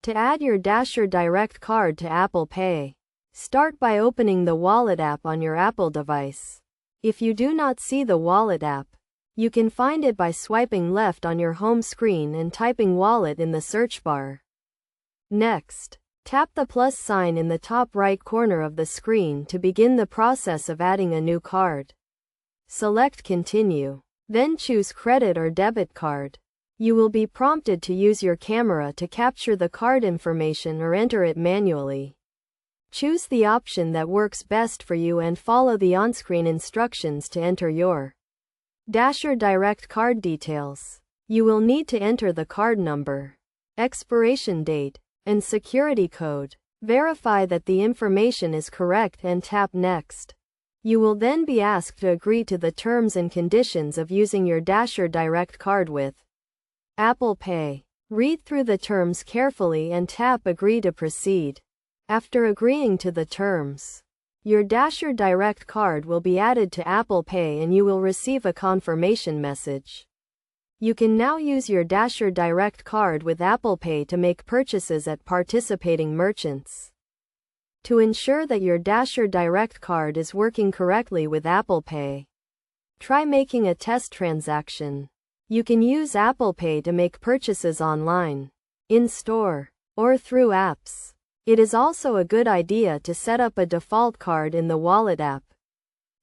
To add your Dasher Direct card to Apple Pay, start by opening the Wallet app on your Apple device. If you do not see the Wallet app, you can find it by swiping left on your home screen and typing Wallet in the search bar. Next, tap the plus sign in the top right corner of the screen to begin the process of adding a new card. Select Continue. Then choose Credit or Debit Card. You will be prompted to use your camera to capture the card information or enter it manually. Choose the option that works best for you and follow the on-screen instructions to enter your Dasher Direct card details. You will need to enter the card number, expiration date, and security code. Verify that the information is correct and tap Next. You will then be asked to agree to the terms and conditions of using your Dasher Direct card with Apple Pay. Read through the terms carefully and tap Agree to proceed. After agreeing to the terms, your Dasher Direct card will be added to Apple Pay and you will receive a confirmation message. You can now use your Dasher Direct card with Apple Pay to make purchases at participating merchants. To ensure that your Dasher Direct card is working correctly with Apple Pay, try making a test transaction. You can use Apple Pay to make purchases online, in-store, or through apps. It is also a good idea to set up a default card in the Wallet app,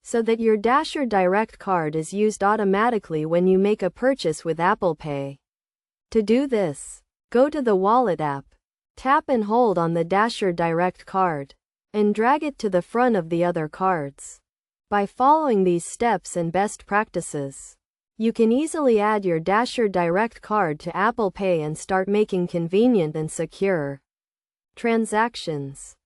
so that your Dasher Direct card is used automatically when you make a purchase with Apple Pay. To do this, go to the Wallet app, tap and hold on the Dasher Direct card, and drag it to the front of the other cards. By following these steps and best practices, you can easily add your Dasher Direct card to Apple Pay and start making convenient and secure transactions.